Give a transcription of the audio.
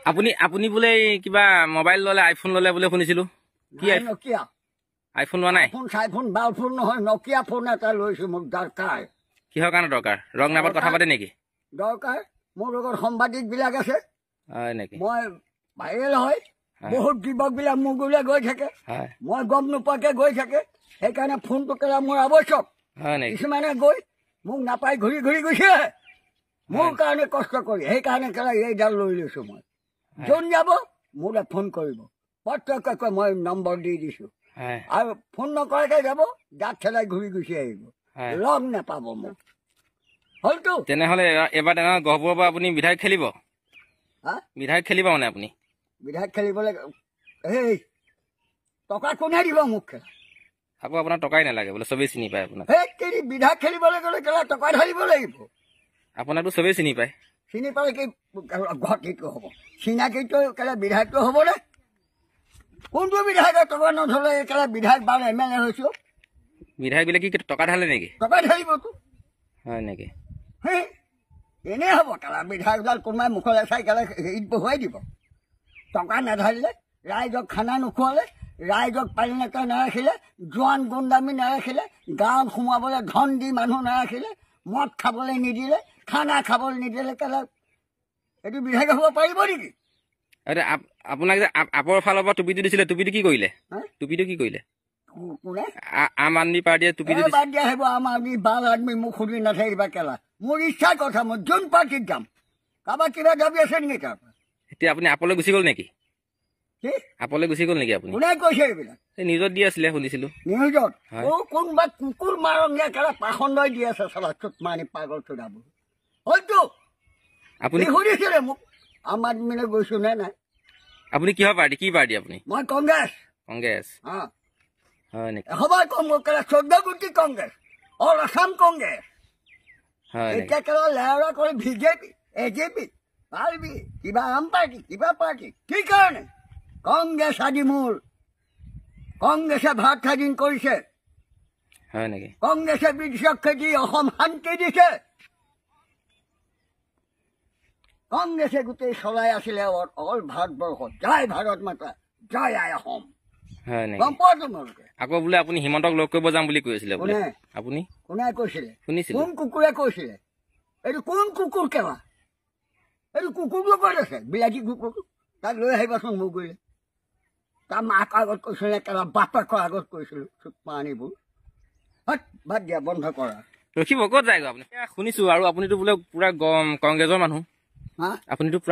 আপুনি বোলে কিবা মোবাইল ললে আইফোন ললে বোলে শুনিছিলো কি নকিয়া আইফোন লোৱা নাই ফোন চাইফোন বাল ফোন নহয় নকিয়া ফোন এটা লৈছো মোক দৰকাৰ কিহৰ কাৰণে দৰকাৰ ৰং নাম্বাৰত কথা পাতে নেকি দৰকাৰ মোৰ লগত সাংবাদিক বিলাক আছে হয় নেকি মই ভাইৰেল হয় বহুত যুৱক বিলাক মোৰ গুলে গৈ থাকে মই গম নোপোৱাকে গৈ থাকে সেইকাৰণে ফোনটো কেলা মোৰ আৱশ্যক হয় নেকি কিছুমানে গৈ মোক নাপাই ঘূৰি ঘূৰি গৈছে মোৰ কাৰণে কষ্ট কৰি সেইকাৰণে কেলা এইডাল লৈ লৈছো মই যোন যাব মোলৈ ফোন কৰিব প্ৰত্যেককে মই নম্বৰ দি দিছো আৰু ফোন নকৰাকে যাব দাঁত ঠেলাই ঘূৰি গুচি আহিব লগ নাপাব মোক হলতো তেনেহলে এবাৰ তেনেহলে গহপুৰৰ পৰা আপুনি বিধায়ক খেলিব বিধায়ক খেলিব মানে আপুনি বিধায়ক খেলিবলৈ এই টকা কোনে দিব মোক খেলা আকৌ আপোনাৰ টকাই নালাগে বোলে চবেই চিনি পায় আপোনাক এই বিধায়ক খেলিবলৈ গ'লে কেলা টকা ঢালিব লাগিব আপোনাকতো চবেই চিনি পায় চিনি পালে কি ঘটিটো হ'ব চিনাকিটো কেলা বিধায়কটো হ'ব নে কোনটো বিধায়কৰ টকা নধলে কেলা বিধায়ক বাৰ MLA হৈছো বিধায়ক বোলে কি টকা ঢালে নেকি টকা ঢালিবতো হয় নেকি এনেই হ'ব কেলা বিধায়কডাল কোনোবাই মুখলৈ চাই কেলা হেৰিত বহুৱাই দিব টকা নাঢালিলে ৰাইজক খানা নোখোৱালে ৰাইজক পানী নেতা নাৰাখিলে জোৱান গুণ্ডামী নাৰাখিলে গাঁৱত সোমাবলৈ ধন দি মানুহ নাৰাখিলে মদ খাবলৈ নিদিলে খানা খাবলৈ নিদিলে কেলা এইটো বিধায়ক হ'ব পাৰিব নেকি আপোনাক যে আপৰ ফালৰ পৰা টুপিটো দিছিলে টুপিটো কি কৰিলে টুপিটো কি কৰিলে কোনে আম আদমি পাৰ্টিয়ে টুপিটো বাদ দিয়া আহিব আম আদমি বাল আদমি মোক সুধি নাথাকিবা কেলা মোৰ ইচ্ছাৰ কথা মই যোন পাৰ্টিত যাম কাৰোবাৰ কিবা দাবী আছে নেকি তাৰ পৰা এতিয়া আপুনি আপলৈ গুচি গ'ল নেকি আপলৈ গুচি গ'ল নেকি আপুনি কোনে কৈছে এইবিলাক নিউজত দি আছিলে শুনিছিলো নিউজত কোনোবা কুকুৰ মাৰঙীয়া কেলা পাখণ্ডই দি আছে চালা চুট মানি পাগল চোদাব হয়তো আপুনি সুধিছিলে মোক আম আদমিলৈ গৈছো নে নাই আপুনি কিহৰ পাৰ্টি কি পাৰ্টি আপুনি মই কংগ্ৰেছ কংগ্ৰেছ হয় নেকি সবাই কংগ্ৰেছ কেলা 14 কোটি কংগ্ৰেছ অল আসাম কংগ্ৰেছ এতিয়া কেলা লেহৰা কৰি বিজেপি AJP পাৰ্টি কিবা আম পাৰ্টি কিবা পাৰ্টি কি কাৰণে কংগ্ৰেছ আদি মূল কংগ্ৰেছে ভাৰত স্বাধীন কৰিছে হয় নেকি কংগ্ৰেছে ব্ৰিটিছক খেদি অসম শান্তি দিছে কংগ্ৰেছে গোটেই চলাই আছিলে অল ভাৰতবৰ্ষত জয় ভাৰত মাতা জয় আই অসম হয় নেকি গম পোৱা তোমালোকে আকৌ বোলে আপুনি হিমন্তক লগ কৰিব যাম বুলি কৈ আছিলে বোলে আপুনি কোনে কৈছিলে শুনিছিলে কোন কুকুৰে কৈছিলে এইটো কোন কুকুৰ কেলা এইটো কুকুৰ লগত আছে বিলাতী কুকুৰ তাক লৈ আহিবাচোন মোক গ'লে তাৰ মাক আগত কৈছিলে কেলা বাপেকৰ আগত কৈছিলো পানীবোৰ বাদ দিয়া বন্ধ কৰা ৰখিব ক'ত যায়গৈ আপুনি শুনিছো আৰু আপুনিতো বোলে পুৰা কংগ্ৰেছৰ মানুহ আপুনিতো পুৰা